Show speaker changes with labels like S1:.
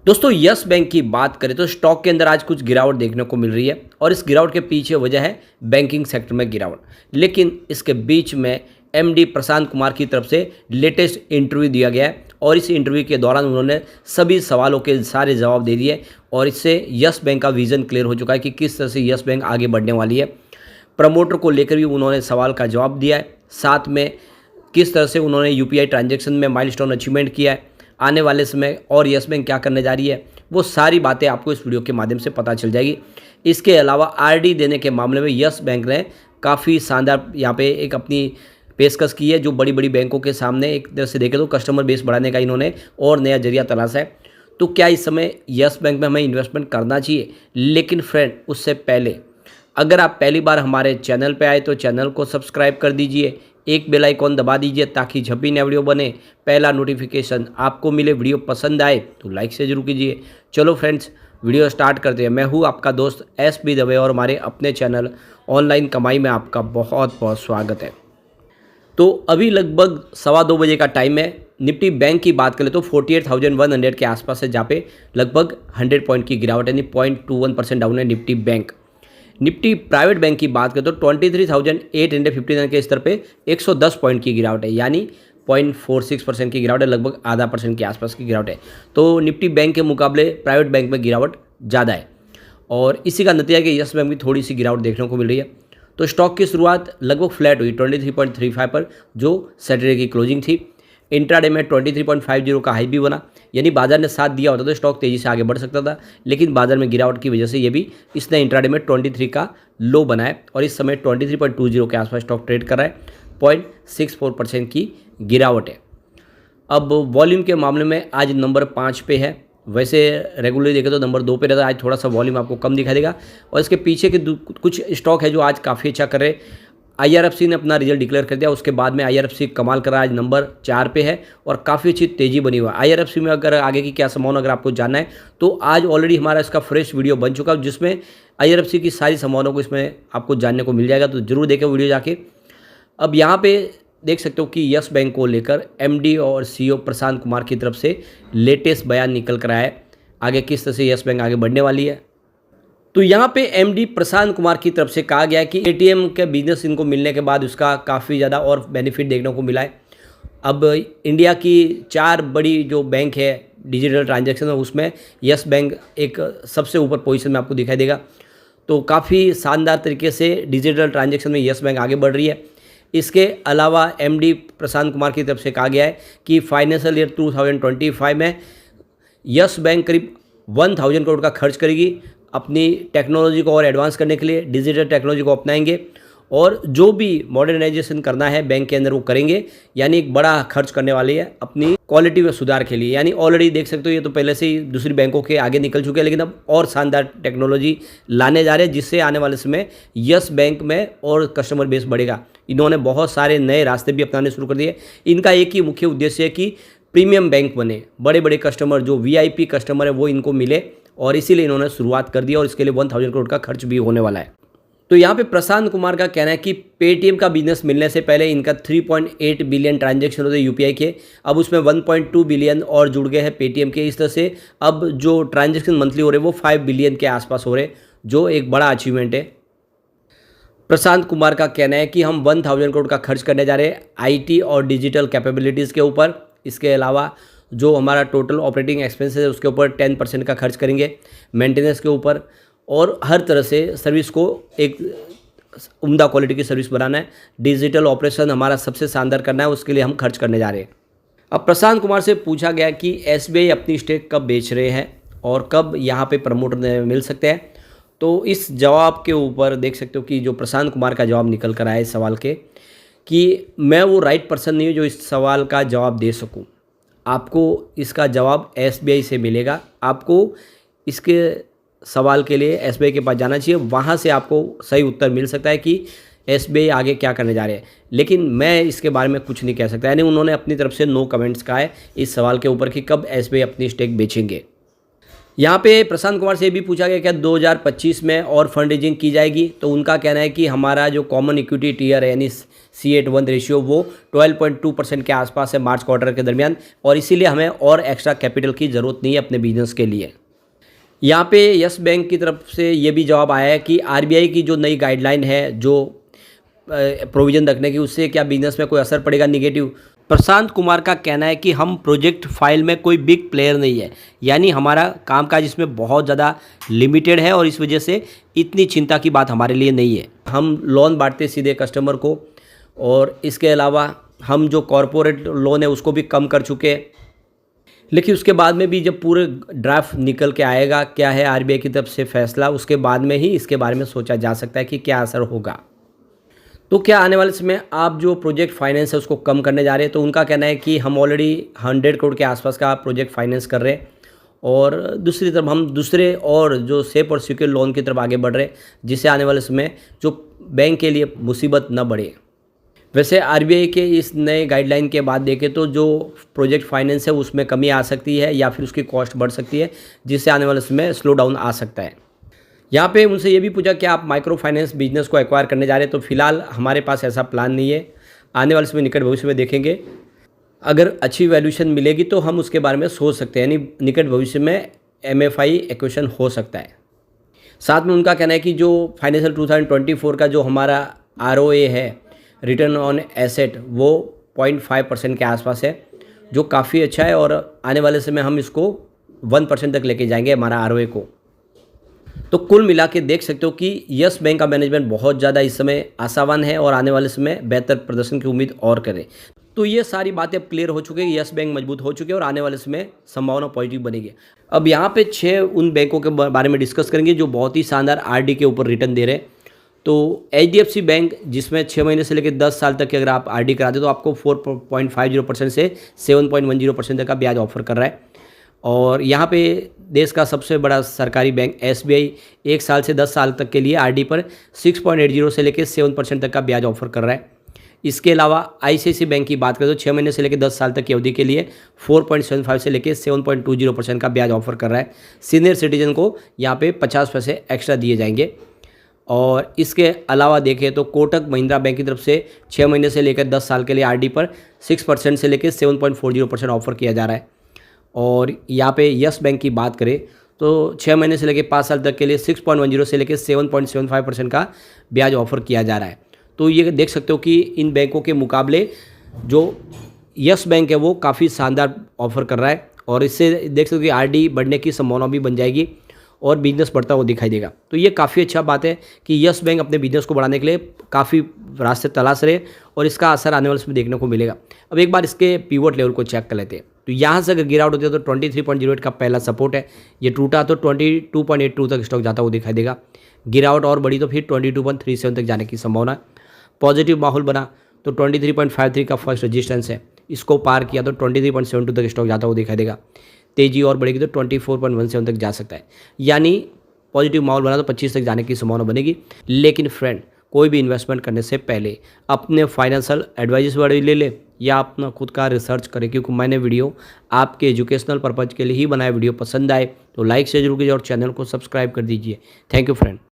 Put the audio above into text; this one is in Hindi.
S1: दोस्तों यस बैंक की बात करें तो स्टॉक के अंदर आज कुछ गिरावट देखने को मिल रही है और इस गिरावट के पीछे वजह है बैंकिंग सेक्टर में गिरावट। लेकिन इसके बीच में एमडी प्रशांत कुमार की तरफ से लेटेस्ट इंटरव्यू दिया गया है और इस इंटरव्यू के दौरान उन्होंने सभी सवालों के सारे जवाब दे दिए और इससे यस बैंक का विजन क्लियर हो चुका है कि किस तरह से यस बैंक आगे बढ़ने वाली है। प्रमोटर को लेकर भी उन्होंने सवाल का जवाब दिया है, साथ में किस तरह से उन्होंने यूपीआई ट्रांजैक्शन में माइलस्टोन अचीवमेंट किया है, आने वाले समय और यस बैंक क्या करने जा रही है, वो सारी बातें आपको इस वीडियो के माध्यम से पता चल जाएगी। इसके अलावा आरडी देने के मामले में यस बैंक ने काफ़ी शानदार यहाँ पे एक अपनी पेशकश की है, जो बड़ी बड़ी बैंकों के सामने एक तरह से देखें तो कस्टमर बेस बढ़ाने का इन्होंने और नया जरिया तलाशा है। तो क्या इस समय यस बैंक में हमें इन्वेस्टमेंट करना चाहिए? लेकिन फ्रेंड, उससे पहले अगर आप पहली बार हमारे चैनल पे आए तो चैनल को सब्सक्राइब कर दीजिए, एक बेल आइकॉन दबा दीजिए ताकि जब भी नया वीडियो बने पहला नोटिफिकेशन आपको मिले। वीडियो पसंद आए तो लाइक से जरूर कीजिए। चलो फ्रेंड्स, वीडियो स्टार्ट करते हैं। मैं हूँ आपका दोस्त एसबी दवे और हमारे अपने चैनल ऑनलाइन कमाई में आपका बहुत बहुत स्वागत है। तो अभी लगभग 2:15 बजे का टाइम है। निफ्टी बैंक की बात करें तो 48,100 के आसपास है, जहाँ पे लगभग 100 पॉइंट की गिरावट यानी 0.21% डाउन है Nifty bank. Nifty private bank की बात करें तो 23,859 के स्तर पे 110 पॉइंट की गिरावट है, यानी 0.46% की गिरावट है, लगभग आधा % के आसपास की गिरावट है। तो निफ्टी बैंक के मुकाबले प्राइवेट बैंक में गिरावट ज़्यादा है और इसी का नतीजा है कि यस बैंक में थोड़ी सी गिरावट देखने को मिल रही है। तो स्टॉक की शुरुआत लगभग फ्लैट हुई 23.35 पर, जो सैटरडे की क्लोजिंग थी। इंट्राडे में 23.50 का हाई भी बना, यानी बाजार ने साथ दिया होता तो स्टॉक तेज़ी से आगे बढ़ सकता था, लेकिन बाजार में गिरावट की वजह से ये भी इसने इंट्राडे में 23 का लो बनाया और इस समय 23.20 के आसपास स्टॉक ट्रेड कर रहा है। 0.64% की गिरावट है। अब वॉल्यूम के मामले में आज नंबर 5 पे है। वैसे रेगुलरली देखें तो नंबर 2 पे रहता है, आज थोड़ा सा वॉल्यूम आपको कम दिखाई देगा और इसके पीछे के कुछ स्टॉक है जो आज काफ़ी अच्छा कर रहे हैं। आईआरएफसी ने अपना रिजल्ट डिक्लेयर कर दिया, उसके बाद में आईआरएफसी कमाल कर रहा है, आज नंबर 4 पे है और काफ़ी अच्छी तेज़ी बनी हुआ है। आईआरएफसी में अगर आगे की क्या संभावना अगर आपको जानना है तो आज ऑलरेडी हमारा इसका फ्रेश वीडियो बन चुका है, जिसमें आईआरएफसी की सारी संभावनाओं को इसमें आपको जानने को मिल जाएगा, तो जरूर देखें वीडियो जाके। अब यहाँ पे देख सकते हो कि यस बैंक को लेकर एमडी और सीईओ प्रशांत कुमार की तरफ से लेटेस्ट बयान निकल कर आया है, आगे किस तरह से यस बैंक आगे बढ़ने वाली है। तो यहाँ पे एमडी प्रशांत कुमार की तरफ से कहा गया है कि एटीएम के बिजनेस इनको मिलने के बाद उसका काफ़ी ज़्यादा और बेनिफिट देखने को मिला है। अब इंडिया की 4 बड़ी जो बैंक है डिजिटल ट्रांजैक्शन में, उसमें यस बैंक एक सबसे ऊपर पोजीशन में आपको दिखाई देगा। तो काफ़ी शानदार तरीके से डिजिटल ट्रांजैक्शन में यस बैंक आगे बढ़ रही है। इसके अलावा एमडी प्रशांत कुमार की तरफ से कहा गया है कि फाइनेंशियल ईयर 2025 में यस बैंक करीब 1000 करोड़ का खर्च करेगी, अपनी टेक्नोलॉजी को और एडवांस करने के लिए डिजिटल टेक्नोलॉजी को अपनाएंगे और जो भी मॉडर्नाइजेशन करना है बैंक के अंदर वो करेंगे, यानी एक बड़ा खर्च करने वाली है अपनी क्वालिटी में सुधार के लिए। यानी ऑलरेडी देख सकते हो ये तो पहले से ही दूसरी बैंकों के आगे निकल चुके हैं, लेकिन अब और शानदार टेक्नोलॉजी लाने जा रहे हैं, जिससे आने वाले समय यस बैंक में और कस्टमर बेस बढ़ेगा। इन्होंने बहुत सारे नए रास्ते भी अपनाने शुरू कर दिए। इनका एक ही मुख्य उद्देश्य है कि प्रीमियम बैंक बने, बड़े बड़े कस्टमर जो वीआईपी कस्टमर है वो इनको मिले, और इसीलिए इन्होंने शुरुआत कर दी और इसके लिए 1000 करोड़ का खर्च भी होने वाला है। तो यहाँ पे प्रशांत कुमार का कहना है कि पेटीएम का बिजनेस मिलने से पहले इनका 3.8 बिलियन ट्रांजैक्शन होते यूपीआई के, अब उसमें 1.2 बिलियन और जुड़ गए हैं पेटीएम के। इस तरह से अब जो ट्रांजैक्शन मंथली हो रहे हैं वो 5 बिलियन के आसपास हो रहे हैं, जो एक बड़ा अचीवमेंट है। प्रशांत कुमार का कहना है कि हम 1000 करोड़ का खर्च करने जा रहे हैं आईटी और डिजिटल कैपेबिलिटीज़ के ऊपर। इसके अलावा जो हमारा टोटल ऑपरेटिंग एक्सपेंसेस है उसके ऊपर 10% का खर्च करेंगे, मेंटेनेंस के ऊपर, और हर तरह से सर्विस को एक उम्दा क्वालिटी की सर्विस बनाना है। डिजिटल ऑपरेशन हमारा सबसे शानदार करना है, उसके लिए हम खर्च करने जा रहे हैं। अब प्रशांत कुमार से पूछा गया कि एसबीआई अपनी स्टेक कब बेच रहे हैं और कब यहाँ पे प्रमोटर मिल सकते हैं। तो इस जवाब के ऊपर देख सकते हो कि जो प्रशांत कुमार का जवाब निकल कर आया इस सवाल के, कि मैं वो राइट पर्सन नहीं हूँ जो इस सवाल का जवाब दे सकूँ। आपको इसका जवाब एसबीआई से मिलेगा। आपको इसके सवाल के लिए एसबीआई के पास जाना चाहिए, वहाँ से आपको सही उत्तर मिल सकता है कि एसबीआई आगे क्या करने जा रहे हैं। लेकिन मैं इसके बारे में कुछ नहीं कह सकता, यानी उन्होंने अपनी तरफ से नो कमेंट्स कहा है इस सवाल के ऊपर कि कब एसबीआई अपनी स्टेक बेचेंगे। यहाँ पे प्रशांत कुमार से ये भी पूछा गया क्या 2025 में और फंड रेजिंग की जाएगी, तो उनका कहना है कि हमारा जो कॉमन इक्विटी टीयर है यानी C/1 रेशियो वो 12.2% के आसपास है मार्च क्वार्टर के दरमियान, और इसीलिए हमें और एक्स्ट्रा कैपिटल की ज़रूरत नहीं है अपने बिजनेस के लिए। यहाँ पे यस बैंक की तरफ से ये भी जवाब आया है कि RBI की जो नई गाइडलाइन है जो प्रोविज़न रखने की, उससे क्या बिजनेस में कोई असर पड़ेगा निगेटिव। प्रशांत कुमार का कहना है कि हम प्रोजेक्ट फाइल में कोई बिग प्लेयर नहीं है, यानी हमारा कामकाज इसमें बहुत ज़्यादा लिमिटेड है और इस वजह से इतनी चिंता की बात हमारे लिए नहीं है। हम लोन बांटते सीधे कस्टमर को, और इसके अलावा हम जो कॉरपोरेट लोन है उसको भी कम कर चुके हैं। लेकिन उसके बाद में भी जब पूरे ड्राफ्ट निकल के आएगा क्या है RBI की तरफ से फैसला, उसके बाद में ही इसके बारे में सोचा जा सकता है कि क्या असर होगा। तो क्या आने वाले समय आप जो प्रोजेक्ट फाइनेंस है उसको कम करने जा रहे हैं, तो उनका कहना है कि हम ऑलरेडी 100 करोड़ के आसपास का प्रोजेक्ट फाइनेंस कर रहे हैं, और दूसरी तरफ हम दूसरे और जो सेफ और सिक्योर लोन की तरफ आगे बढ़ रहे हैं, जिससे आने वाले समय जो बैंक के लिए मुसीबत न बढ़े। वैसे RBI के इस नए गाइडलाइन के बाद देखें तो जो प्रोजेक्ट फाइनेंस है उसमें कमी आ सकती है या फिर उसकी कॉस्ट बढ़ सकती है, जिससे आने वाले समय स्लो डाउन आ सकता है। यहाँ पे उनसे ये भी पूछा कि आप माइक्रो फाइनेंस बिजनेस को एक्वायर करने जा रहे हैं, तो फिलहाल हमारे पास ऐसा प्लान नहीं है। आने वाले समय निकट भविष्य में देखेंगे, अगर अच्छी वैल्यूएशन मिलेगी तो हम उसके बारे में सोच सकते हैं, यानी निकट भविष्य में MFI एक्विजिशन हो सकता है। साथ में उनका कहना है कि जो फाइनेंशियल 2024 का जो हमारा ROA है, रिटर्न ऑन एसेट, वो 0.5% के आसपास है, जो काफ़ी अच्छा है, और आने वाले समय हम इसको 1% तक लेके जाएंगे हमारा ROA को। तो कुल मिला के देख सकते हो कि यस बैंक का मैनेजमेंट बहुत ज़्यादा इस समय आशावान है और आने वाले समय बेहतर प्रदर्शन की उम्मीद और करें। तो ये सारी बातें अब क्लियर हो चुकी है, यस बैंक मजबूत हो चुके हैं और आने वाले समय संभावना पॉजिटिव बनेगी। अब यहाँ पे 6 उन बैंकों के बारे में डिस्कस करेंगे जो बहुत ही शानदार RD के ऊपर रिटर्न दे रहे हैं। तो HDFC बैंक, जिसमें 6 महीने से लेकर 10 साल तक की अगर आप RD कराते तो आपको 4.50% से 7.10% तक का ब्याज ऑफर कर रहा है। और यहाँ पे देश का सबसे बड़ा सरकारी बैंक SBI 1 साल से 10 साल तक के लिए RD पर 6.80 से लेकर 7% तक का ब्याज ऑफर कर रहा है। इसके अलावा ICICI बैंक की बात करें तो 6 महीने से लेकर 10 साल तक की अवधि के लिए 4.75 से लेकर 7.20% का ब्याज ऑफर कर रहा है। सीनियर सिटीजन को यहाँ पे 50 पैसे एक्स्ट्रा दिए जाएंगे। और इसके अलावा देखें तो कोटक महिंद्रा बैंक की तरफ से 6 महीने से लेकर 10 साल के लिए RD पर 6% से लेकर 7.40% ऑफर किया जा रहा है। और यहाँ पे यस बैंक की बात करें तो 6 महीने से लेकर 5 साल तक के लिए 6.10 से लेकर 7.75% का ब्याज ऑफर किया जा रहा है। तो ये देख सकते हो कि इन बैंकों के मुकाबले जो यस बैंक है वो काफ़ी शानदार ऑफर कर रहा है, और इससे देख सकते हो कि RD बढ़ने की संभावना भी बन जाएगी और बिजनेस बढ़ता हुआ दिखाई देगा। तो ये काफ़ी अच्छा बात है कि यस बैंक अपने बिजनेस को बढ़ाने के लिए काफ़ी रास्ते तलाश रहे और इसका असर आने वाले समय देखने को मिलेगा। अब एक बार इसके पिवट लेवल को चेक कर लेते हैं। तो यहाँ से अगर गिरावट होती है तो 23.08 का पहला सपोर्ट है, ये टूटा तो 22.82 तक स्टॉक जाता हुआ दिखाई देगा। गिरावट और बढ़ी तो फिर 22.37 तक जाने की संभावना है। पॉजिटिव माहौल बना तो 23.53 का फर्स्ट रेजिस्टेंस है, इसको पार किया तो 23.72 तक स्टॉक जाता हुआ दिखाई देगा। तेजी और बढ़ेगी तो 24.17 तक जा सकता है, यानी पॉजिटिव माहौल बना तो 25 तक जाने की संभावना बनेगी। लेकिन फ्रेंड, कोई भी इन्वेस्टमेंट करने से पहले अपने फाइनेंशियल एडवाइस वाले ले ले या अपना खुद का रिसर्च करें, क्योंकि मैंने वीडियो आपके एजुकेशनल पर्पज़ के लिए ही बनाया। वीडियो पसंद आए तो लाइक शेयर जरूर कीजिए और चैनल को सब्सक्राइब कर दीजिए। Thank you friend.